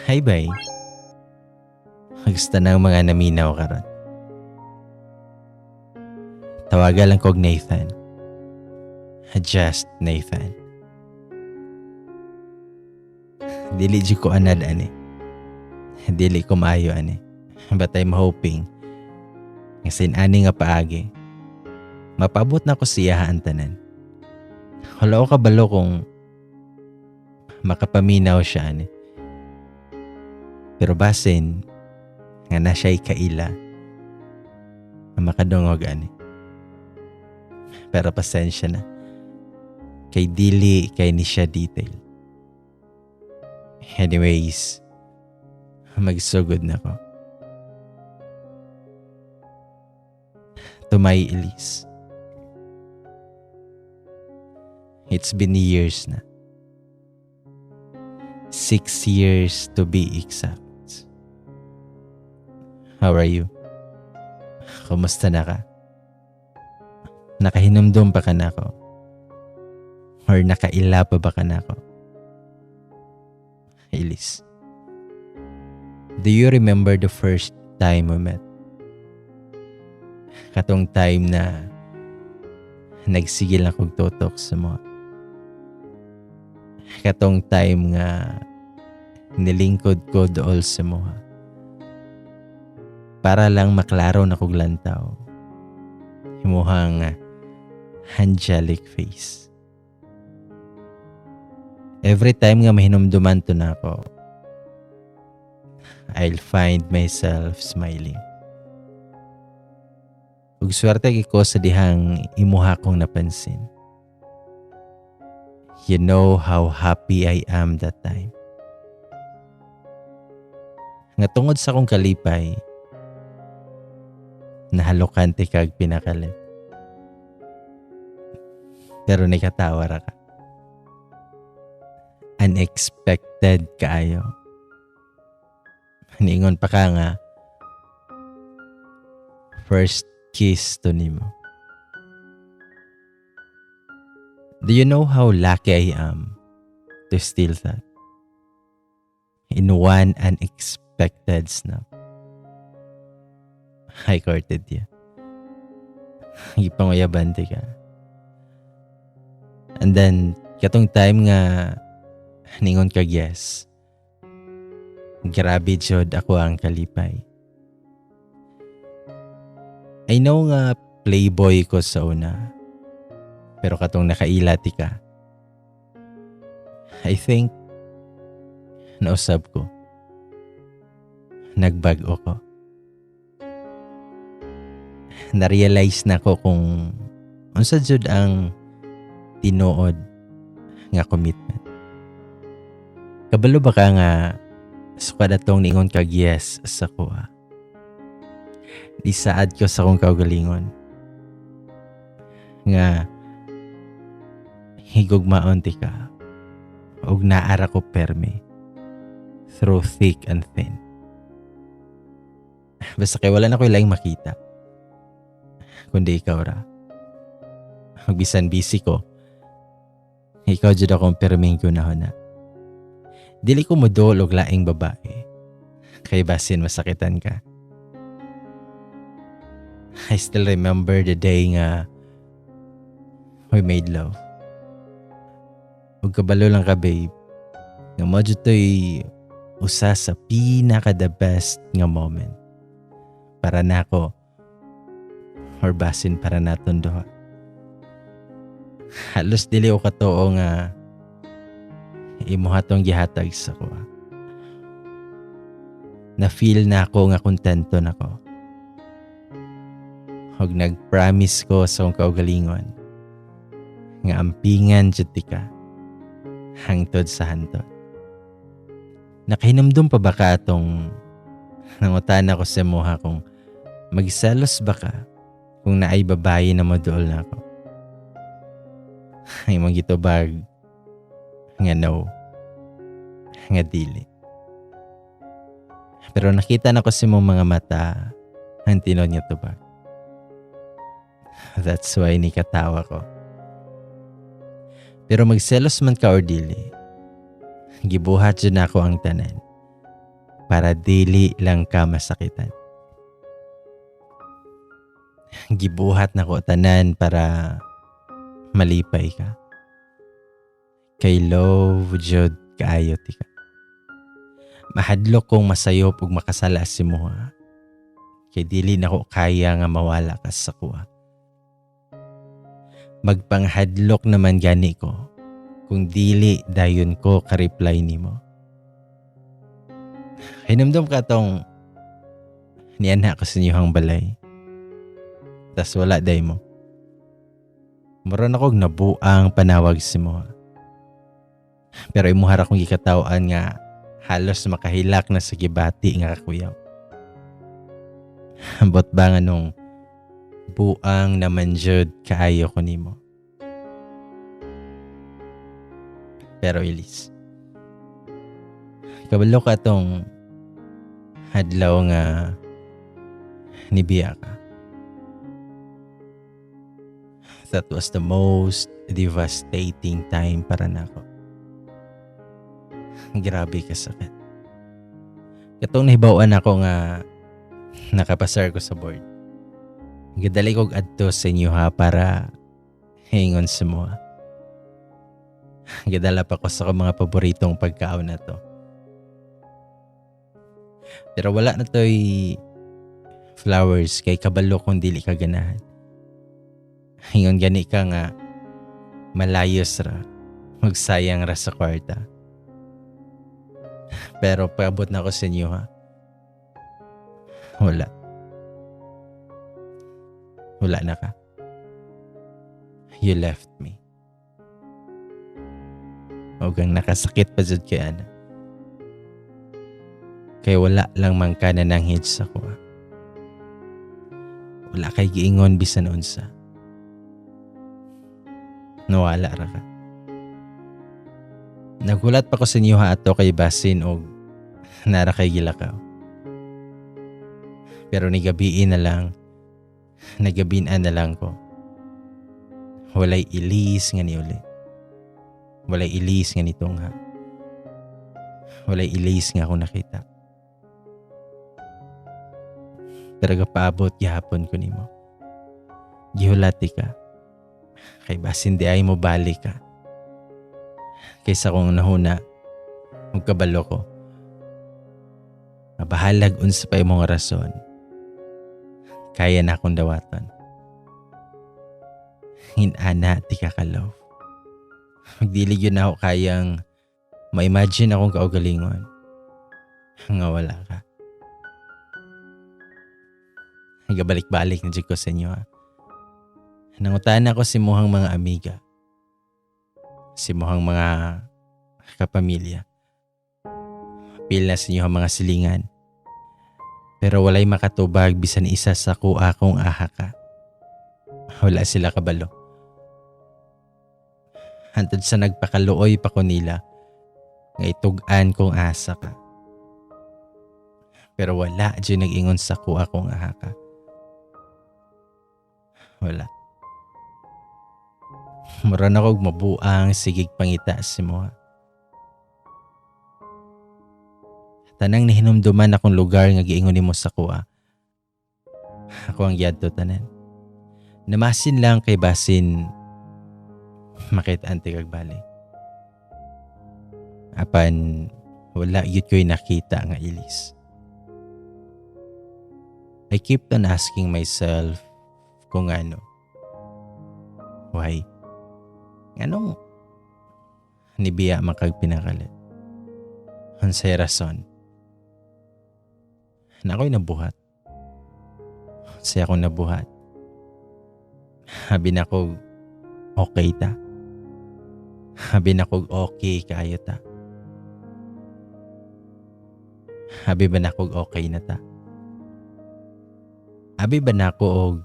Hi, bay. Gusto ng mga naminaw karon. Tawagan lang kog Nathan. Just Nathan. Dili di ko anad ani. Dili ko maayo ani. But I'm hoping nga sin-ani nga paagi mapabot na ko siya ang tanan. Wala ko kabalo kung makapaminaw siya ani. Pero basin nga na siya'y kaila na makadungog ani. Pero pasensya na. Kay dili kay ni siya detail. Anyways, magsugod na ko. To my Elise. It's been years na. 6 years to be exact. How are you? Kumusta na ka? Nakahinumdum pa ka na ako? Or nakaila pa ba ka na ako? Elise, do you remember the first time we met? Katong time na nagsigil akong tutok sa mo. Katong time nga nilingkod ko dool sa mo. Para lang maklaro na kog lantaw. Himuhang angelic face. Every time nga mahinumduman to na ako, I'll find myself smiling. Ug swerte ko sa dihang imuha kong napansin. You know how happy I am that time. Nga tungod sa kong kalipay, nahalukante kag pinakalit. Pero nikatawa ra ka. Unexpected kaayo. Niingon pa ka nga, first kiss to nimo. Do you know how lucky I am to steal that? In one unexpected snap. I courted you. Ipanguyabante ka. And then, katong time nga ningon kag yes. Grabe jud ako ang kalipay. I know nga playboy ko sa una. Pero katong nakailati ka. I think nausab ko. Nagbago ko. Na-realize na ko kung unsa jud ang tinuod nga commitment. Kabalo ba ka nga sukad atong ningon kag yes sa kuha? Di saad ko sa kong kaugalingon. Nga higugmaon ti ka ug naara ko permi through thick and thin. Basta kay wala na ko laing makita. Kundi ikaw ra. Magbisan busy ko. Ikaw jud akong perming kunahon na. Dili ko modol og laing babae. Kay basin masakitan ka. I still remember the day nga we made love. Ug kabalo lang ka babe. Nga mo jud to'y usa sa pinaka the best nga moment. Para nako or basin para naton duha. Halos dili ko katuo nga imuha tong gihatag sa ko. Na-feel na ako nga kontento na ko. Ug nag-promise ko sa akong kaugalingon nga ampingan jud ti ka hangtod sa hantod. Nakahinumdum pa ba ka atong nangutan ako sa moha kung magselos ba ka kung naay babae na moduol na ako? Ay magitubag nga no, nga dili. Pero nakita na ko sa mong mga mata ang tinod nga tubag. That's why nikatawa ko. Pero magselos man ka or dili, Gibuhat jud nako ang tanan para dili lang ka masakitan. Gibuhat nako tanan para malipay ka. Kay love jud kaayo ti ka. Mahadlok kong masayop ug makasala si mo ha. Kay dili nako kaya nga mawala ka sa kuha. Magpanghadlok naman gani ko kung dili dayon ko ka-reply nimo. Hinumdum ka tong niana ko sa inyong balay. Tas wala day mo. Mura na kong nabuang panawag si mo. Pero imuhar akong gikatawan nga halos makahilak na sa gibati nga kakuyaw. Ambot ba nga nung buang naman jud kaayo ko nimo. Pero Elise, kabalo ka tong hadlaw nga nibiya ka. That was the most devastating time para nako. Grabe ka sakit. Katong nahibawan ako nga nakapasar ko sa board. Gadali kog adto sa inyo ha para hingon sa mo. Gadala pa ko sa mga paboritong pagkaon na to. Pero wala na to'y flowers kay kabalo kung dili ka ganahan. Hingon gani ka nga malayos ra, magsayang ra sa kwarta. Pero paabot na ko sa inyo ha. Wala. Wala na ka. You left me. Huwag nakasakit pa dyan kay Ana. Kaya wala lang man ka na nanghid sa kuha. Wala kay giingon bisan unsa. Nawala ra ka. Nagulat pa ko sa inyo ha ato kay basin o nara kay gilakaw. Pero nagabiin na lang ko. Walay ilis nga ni uli. Walay ilis nga nitong ha. Walay ilis nga ako nakita. Pero gapaabot gihapon ko nimo. Gihulati ka. Kay basin di ay mo balik ka. Kaysa kung nahuna, magkabalo ko. Mabahalag unsa pa imong rason. Kaya na akong dawatan. Hinana ti kakalaw. Magdilig yun ako kayang ma-imagine akong kaugalingon. Nga wala ka. Nagabalik-balik na dyan ko sa inyo ha. Nangutaan ako si muhang mga amiga. Si muhang mga kapamilya. Pil na sa inyo ang mga silingan. Pero walay makatubag bisan isa sa kuha kong aha ka. Wala sila kabalo. Hantod sa nagpakaluoy pa ko nila nga itugan kong asa ka. Pero wala dyan nag-ingon sa kuha kong aha ka. Wala. Mura na kog mabuang sigig pangita si mo. Tanang nihinumduman akong lugar nga giingon nimo sa kuha. Ako ang yadto tanan. Namasin lang kay basin makita-an ti kag bali. Apan wala yun ko'y nakita nga ilis. I keep on asking myself kung ano. Why? Anong nibiya makag pinakalit? Unsay rason? Na ako'y nabuhat. Unsay ako nabuhat? Habi na ko okay ta. Habi na ko okay kayo ta. Habi ba na ko okay na ta? Habi ba na ko og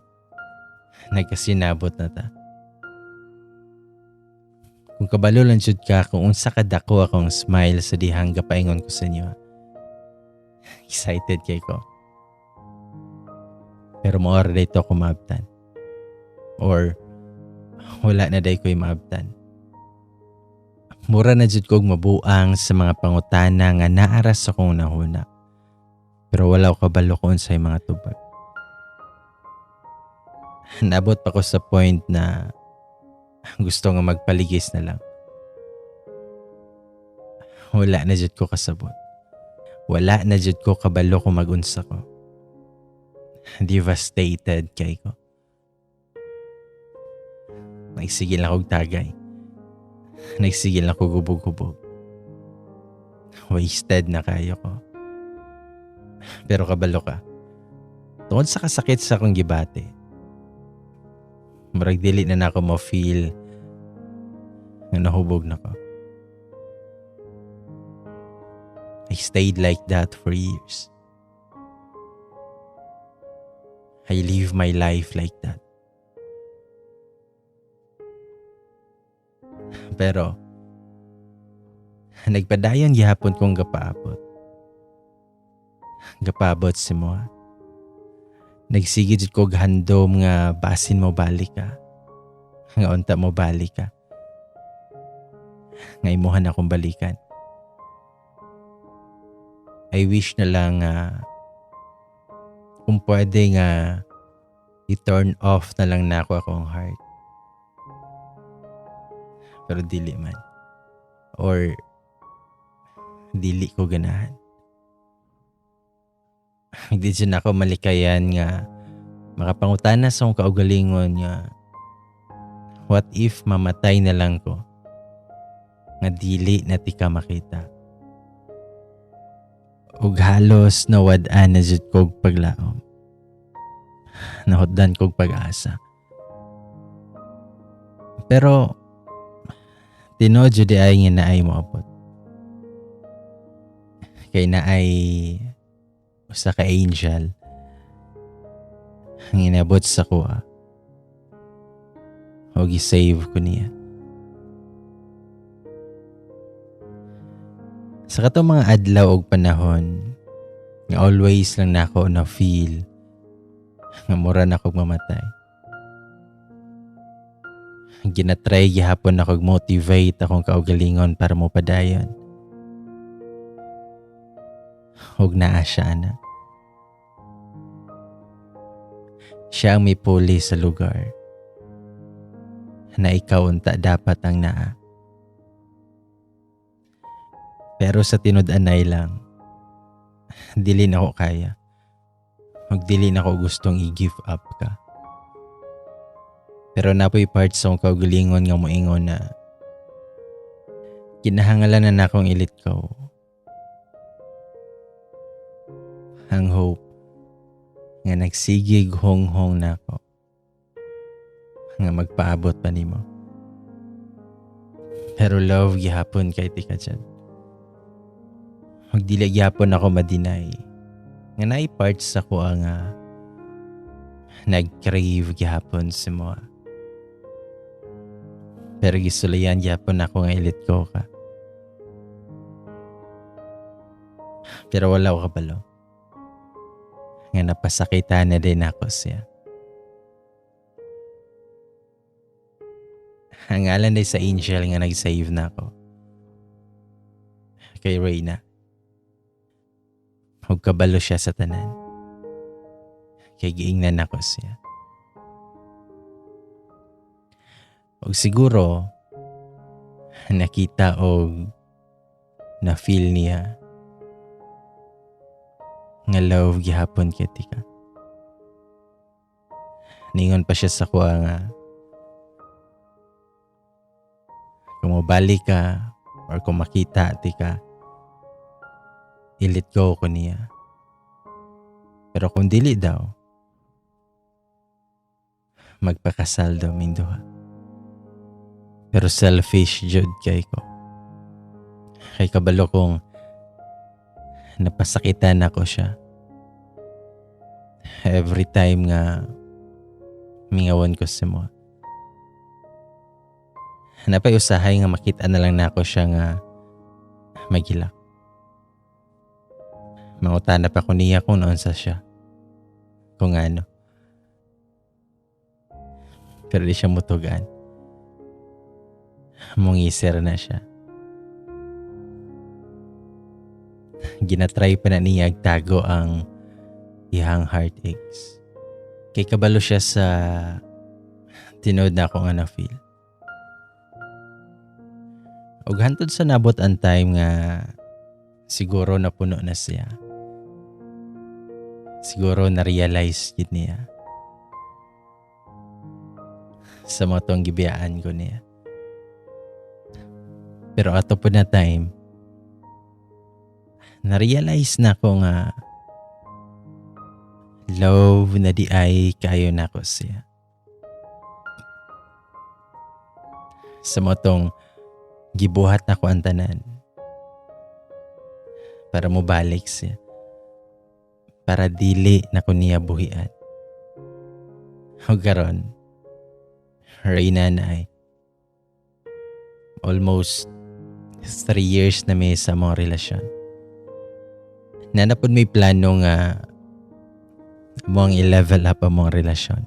nagkasinabot na ta? Kung kabalo lang jud ka kung unsa kadako akong smile sa dihang gapaingon ko sa inyo. Excited kay ko. Pero mo already to ako maabtan. Or wala na day ko'y maabtan. Mura na jud kog mabuang sa mga pangutana nga naaras akong nahuna. Pero wala ko kabalo kung unsay mga tubag. Nabot pa ko sa point na gusto nga magpaligis na lang. Wala na jud ko kasabot. Wala na jud ko kabalo kung magunsa ko. Devastated kay ko. Nagsigil na kog tagay. Nagsigil na kog gubog-gubog. Wasted na kayo ko. Pero kabalo ka. Tungod sa kasakit sa akong gibate. Murag dili na nako mo feel na nahubog na ko. I stayed like that for years. I live my life like that. Pero nagpadayon gihapon kong gapaabot. Gapaabot si mo. Nagsigid ko handom nga basin mo balik ka. Nga unta mo balik ka. Nga imuhan akong balikan. I wish na lang kung pwede nga i-turn off na lang na ako akong heart. Pero dili man. Or dili ko ganahan. Hindi dyan ako malikayan nga makapangutana sa akong kaugalingon nga what if mamatay na lang ko nga dili na ti ka makita. Ug halos nawad-an na jud kog paglaom. Nahutdan kog pag-asa. Pero tinuod jud ay nga naay moabot. Kay naay usa ka angel ang inabot sa kuha. O gi-save ko niya. Sa katong mga adlaw og panahon, nga always lang nako na feel nga mura na kog mamatay. Ginatry gihapon na kog motivate akong kaugalingon para mo padayon. Huwag naa siya na. Siya ang may puli sa lugar na ikaw unta dapat ang naa. Pero sa tinud-anay lang, dili na ko kaya. Magdili na ko gustong i-give up ka. Pero napoy part sa akong kaugalingon nga moingon na kinahangalan na akong ilit ko. Ang hope nga nagsigig hong-hong na ako nga magpaabot pa nimo. Pero love gihapon kay tika dyan. Magdili gihapon ako madinay nga naay parts sa ko nga nag-crave gihapon si mo. Pero gisulayan gihapon ako nga ilit ko ka. Pero wala ko kabalo. Nga napasakitan na din ako siya. Ang ngalan din sa angel nga nag-save na ako. Kay Reyna. Huwag kabalo siya sa tanan. Kay giingnan ako siya. Huwag siguro nakita o na-feel niya nga love gihapon kiti ka. Ningon pa siya sa kuha nga kung mabalik ka or kung makita ti ka, i-let go ko niya. Pero kung dili daw, magpakasal daw minduha. Pero selfish jud kay ko. Kay kabalo kong napasakitan ako siya. Every time nga mingawan ko si mo. Napay usahay nga makita na lang na ako siya nga magilak. Mangutana pa ko niya kung noon sa siya. Kung ano. Pero di siya mutugan. Mungisir na siya. ginatry pa na niya agtago ang iyang heartaches. Kay kabalo siya sa tinood na ako nga na-feel. Ug hantod sa nabot ang time nga siguro napuno na siya. Siguro na-realize yun niya sa mga tong gibiyaan ko niya. Pero ato po na time, na-realize na ko nga love na di ay kayo na ko siya. Sa mga tong gibuhat na ko ang tanan para mo balik siya. Para dili na ko niya buhian. O karon, Reyna na ay almost 3 years na may sa mong relasyon. Nanapod may plano nga mong i-level up ang mong relasyon.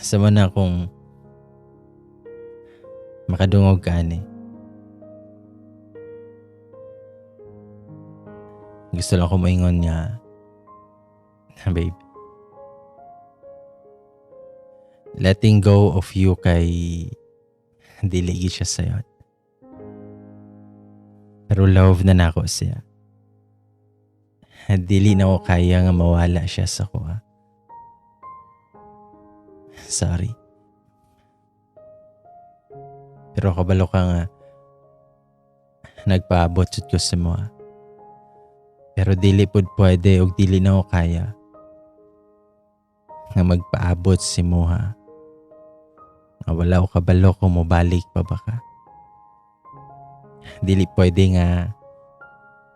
Sama na akong makadungog ka ani. Gusto lang ko maingon niya, babe, letting go of you kay diligi siya sa'yo. Pero love na nako siya. Dili na ko kaya nga mawala siya sa kuha. Sorry. Pero kabalo ka nga nagpaabot ko sa mga. Pero dili pud pwede o dili na ko kaya nga magpaabot si Moha. Nga wala ko kabalo kung mobalik pa ba ka. Dili pwede nga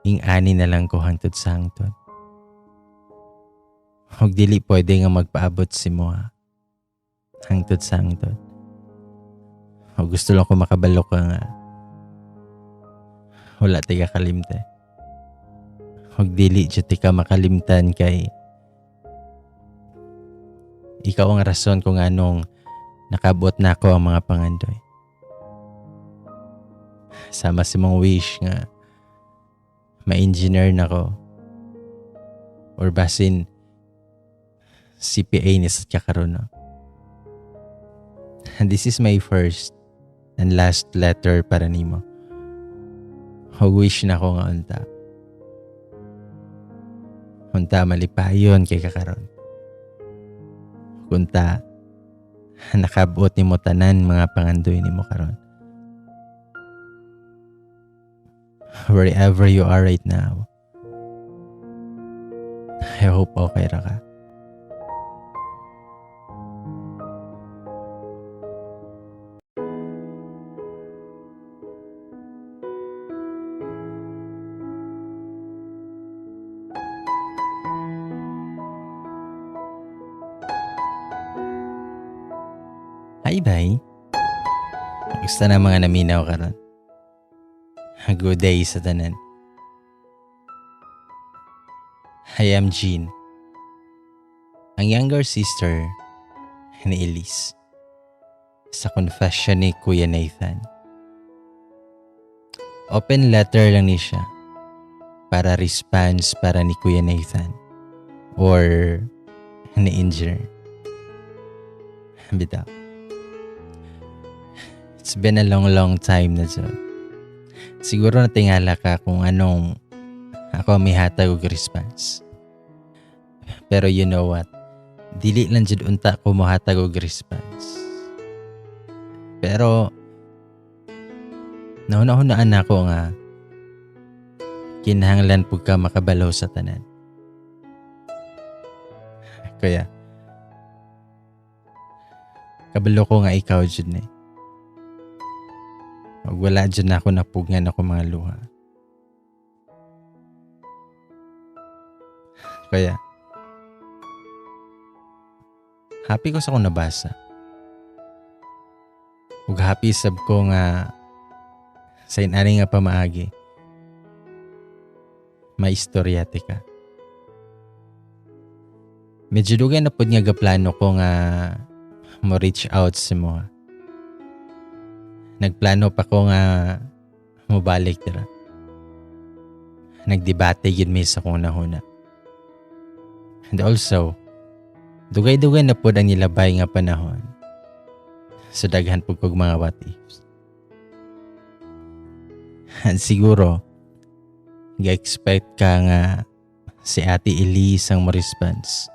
ing-ani na lang ko hangtod sa hangtod. O dili pwede nga magpaabot si Moha hangtod sa hangtod. O gusto lang ko makabalo ka nga wala tiga kalimte. Huwag dili dyan ka makalimtan kay ikaw ang rason kung anong nakabot na ako ang mga pangandoy. Sama si mong wish nga ma-engineer na ko or basin CPA ni sa kakaroon. No? And this is my first and last letter para nimo. Huwag wish na ko nga unta. Kunta malipayon kay kakaron. Kunta nakabot ni mo tanan mga pangandoy ni mo karon. Wherever you are right now, I hope okay ra ka. Hi, bye. Gusto na mga naminaw karon. Good day sa tanan. I am Jean, ang younger sister ni Elise sa confession ni Kuya Nathan. Open letter lang ni siya para response para ni Kuya Nathan or ni engineer. Bitaw. It's been a long time na dyan. Siguro natingala ka kung anong ako may hatag og response. Pero you know what? Dili lang dyan unta ko mohatag og response. Pero nauna-hunaan ako nga kinahanglan pug ka makabalaw sa tanan. Kaya kabalo ko nga ikaw dyan eh. Pag wala dyan ako napugngan ako mga luha. Kaya, happy ko sa kung nabasa. Ug happy sab ko nga sa inani nga pamaagi. May istoryate ka. Medyo dugay na po nga gaplano ko nga mo reach out sa mo. Nagplano pa ko nga mobalik dira. Nagdebate yun may sa kong nahuna. And also, dugay-dugay na po ang nilabay nga panahon. So daghan po kog mga what ifs. And siguro, ga-expect ka nga si Ate Elise ang ma-response.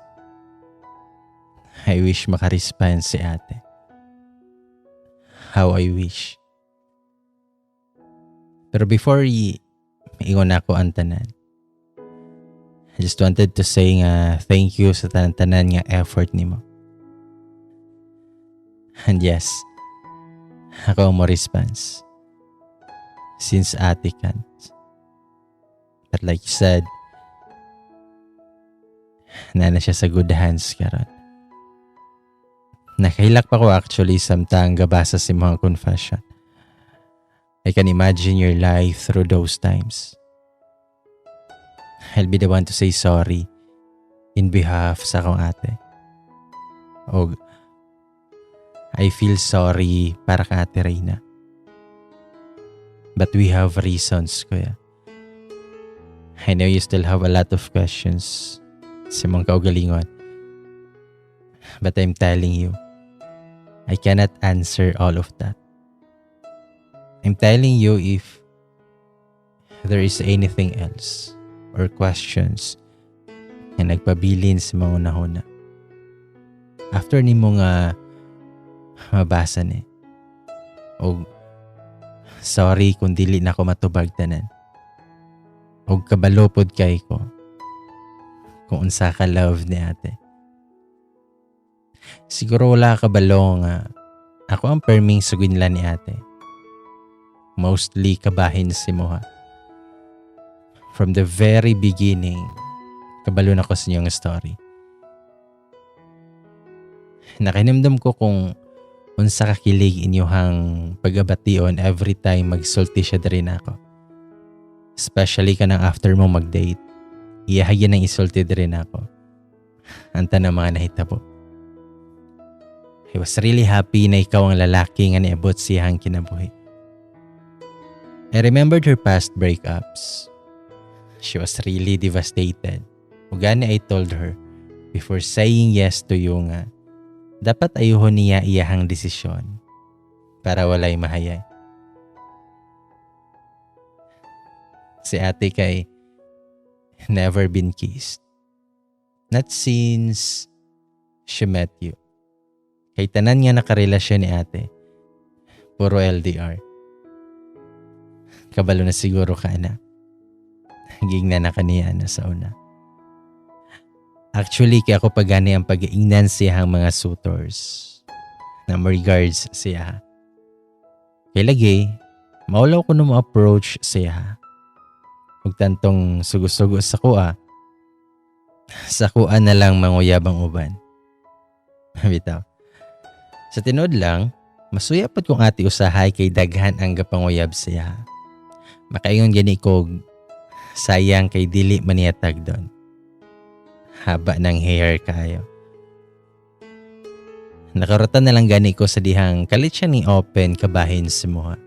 I wish maka-response si ate. How I wish. Pero before ingon ako ang tanan, I just wanted to say nga thank you sa tanan nga effort nimo. And yes, ako ang mo-response. Since ate can't. But like you said, na siya sa good hands karon. Nakahilak pa ko actually samtang gabasa si mga confession. I can imagine your life through those times. I'll be the one to say sorry in behalf sa akong ate. O I feel sorry para ka Ate Reyna. But we have reasons, kuya. I know you still have a lot of questions sa mga kaugalingon. But I'm telling you, I cannot answer all of that. I'm telling you if there is anything else or questions na nagpabilin sa mga unahuna. After ni mo nga mabasa ni, o sorry kung dili na ako matubag tanan. O kabalopod kay ko kung unsa ka love ni ate. Siguro wala ka balong ako ang perming sugin ni ate. Mostly kabahin si Moha. From the very beginning, kabalo na ko sa inyong story. Nakinimdam ko kung unsa kakilig inyong pag-abation every time magsulti siya rin ako. Especially ka nang after mo mag-date. Iyahagyan ng isulti rin ako. Anta na mga nahitabo. I was really happy na ikaw ang lalaki nga niabot siyang kinabuhi. I remembered her past breakups. She was really devastated. Ugani I told her before saying yes to you nga, dapat ayuhon niya iyahang desisyon para walay mahayay. Si ate kay never been kissed. Not since she met you. Kay tanan nga nakarelasyon ni ate, puro LDR. Kabalo na siguro ka na. Higing na kaniya na sa una. Actually, kaya ako pagani ang pag-iingnan siyang mga suitors. Na regards siya. Kay lagi, maulaw ko na mo-approach siya. Huwag tantong sugo-sugo sa kuha. Sa kuha na lang manguyabang uban. Bitaw. Sa tinod lang, masuyapot kong ati usahay kay daghan ang gapanguyab siya. Makaingon gani ko sayang kay dili maniatag doon. Haba ng hair kayo. Nakarutan na lang gani ko sa dihang kalit siya ni open kabahin si Moha.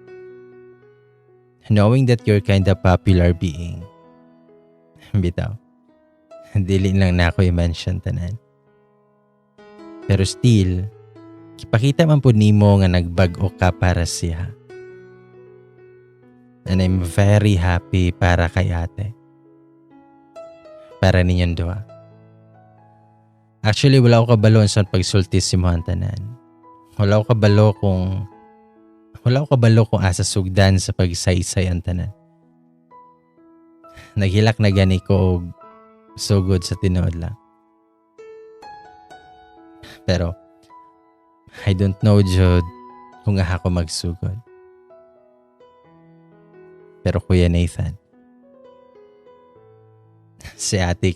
Knowing that you're kinda popular being. Bitaw. Dili lang na ako i-mention tanan. Pero still, ipakita man po nimo nga nagbag-o ka para siya. And I'm very happy para kay ate. Para ninyong dua. Actually, wala ko kabalo sa pagsulti si Mohan tanan. Wala ko kabalo kung asa sugdan sa pagsaysay ang tanan. Naghilak na gani ko og sugod sa tinuod lang. Pero, I don't know, Jod, kung ako magsugod. Pero Kuya Nathan, si ate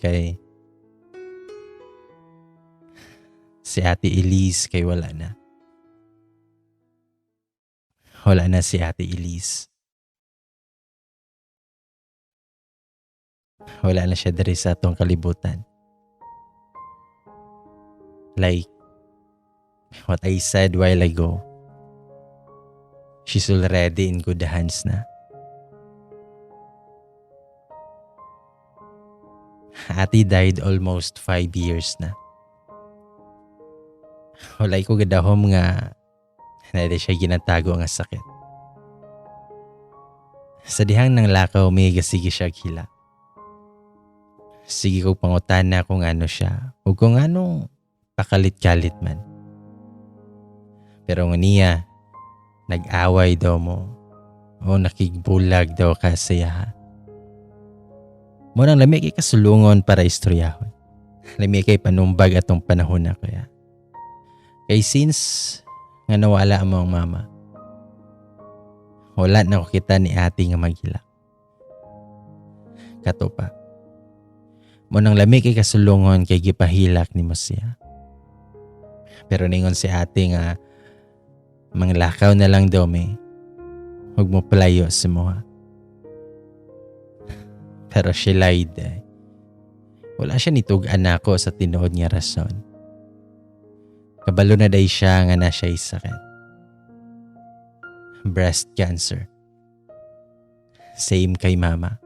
Elise kay wala na. Wala na si ate Elise. Wala na siya diri sa atong kalibutan. Like what I said while ago, she's already in good hands na. ate died almost 5 years na. Walay ko gadahom nga na di siya ginatago nga sakit. Sa dihang nang lakaw may gasigi siya hila. Sige ko pangutana kung ano siya o kung ano pakalit-kalit man. Pero niya, nag-away daw mo o nakigbulag daw kasaya. Munang lami kay kasulungon para istoryahon. Lami kay panumbag atong panahon na kaya. Kay since nga nawala ang mga mama, wala na ko kita ni ate nga maghilak. Kato pa. Munang lami kay kasulungon kay gipahilak ni mo siya. Pero ningon si ate nga manglakaw na lang daw may huwag mo palayo si mo ha. Pero she lied eh. Wala siya nitugan ako sa tinuod niya rason. Kabalo na day siya nga na siya sakit. Breast cancer. Same kay mama.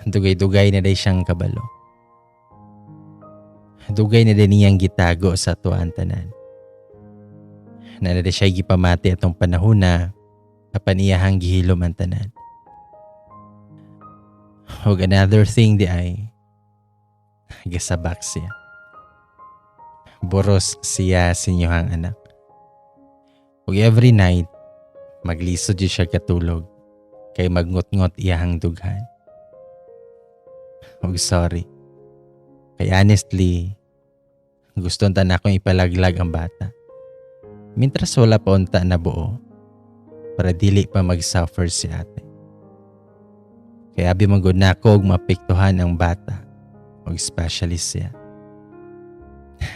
Dugay-dugay na day siyang kabalo. Dugay na din niyang gitago sa tuwan tanan. Na day siya gipamati atong panahon na kapaniyahang gihilom ang tanan. O another thing di ay gasabak siya. Boros siya sinyohang anak. O every night, maglisod siya katulog kay magngot-ngot iyahang dughan. O sorry. Kay honestly, gusto na akong ipalaglag ang bata. Mintras wala pa unta na buo para dili pa mag-suffer si ate. Kaya abi manggod na ako og mapektuhan ang bata o specialist siya.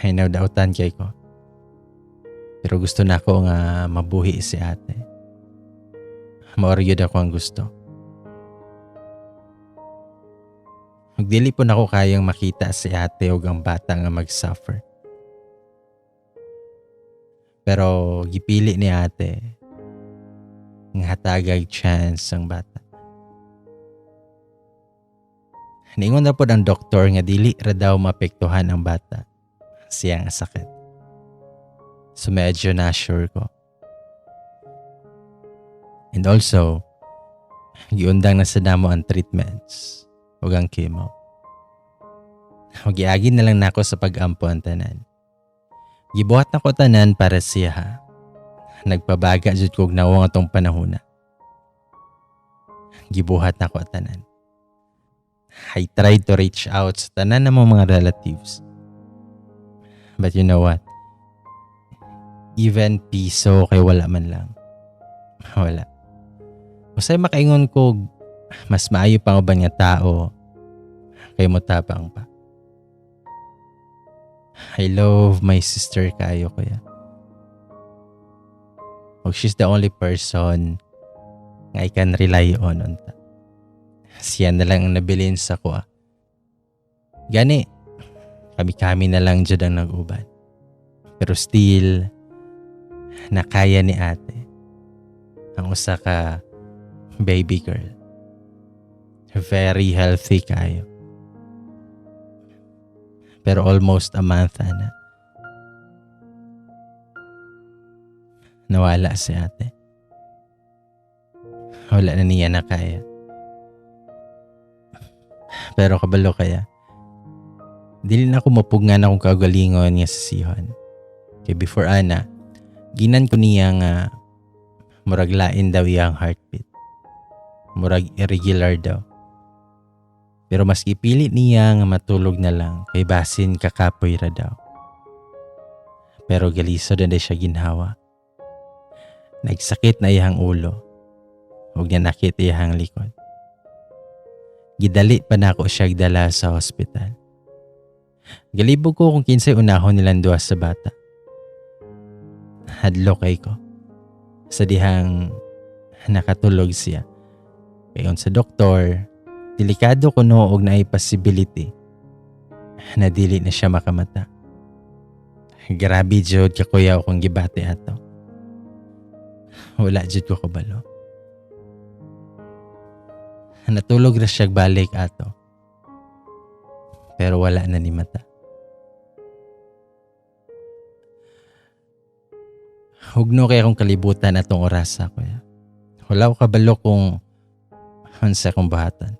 Ay nawdautan kay ko. Pero gusto na ako nga mabuhi si ate. Maoryod ako ang gusto. Magdili po na ako kayang makita si ate o ang bata nga mag-suffer. Pero gipili ni ate nga hatagag chance ang bata. Ningon na po ng doktor nga dili ra daw mapektuhan ang bata siyang sakit. So medyo na-sure ko. And also, giundang na sa damo ang treatments o ang chemo. Giagin na lang nako sa pag-ampo ang tanan. Gibuhat na ko tanan para siya ha. Nagpabaga jud kog nawong atong panahon na. Gibuhat na ko tanan. I tried to reach out sa tanan ng mga relatives. But you know what? Even piso kay wala man lang. Wala. Usay makaingon ko, mas maayo pa ba nga tao kay mo tapang pa. I love my sister kayo kuya. O she's the only person nga I can rely on unta. Siya na lang ang nabilin sa ko. Gani, kami-kami na lang dyan ang nag-uban. Pero still, nakaya ni ate ang usa ka baby girl. Very healthy kayo. Pero almost a month na. Nawala si ate. Wala na niya na kaya. Pero kabalo kaya, dili na ako mapugngan akong kagalingon niya sa sihon. Kaya before ana, ginan ko niya nga murag lain daw iyang heartbeat. Murag irregular daw. Pero mas ipili niya nga matulog na lang kay basin kakapoy ra daw. Pero galisod na siya ginhawa. Nagsakit na iyang ulo. Huwag niya nakit iyang likod. Gidali pa na ako siya dala sa hospital. Galibog ko kung kinsay unahon nilang duwa sa bata. Hadlok kay ko. Sa dihang nakatulog siya. Kayon sa doktor, delikado ko noog na ay possibility na dili na siya makamata. Grabe jud kakuya akong gibate ato. Wala jud ko kabalo. Natulog ra siya balik ato. Pero wala na ni mata. Hugno kay akong kalibutan atong orasa kuya. Wala ko kabalo kung unsa akong bahatan.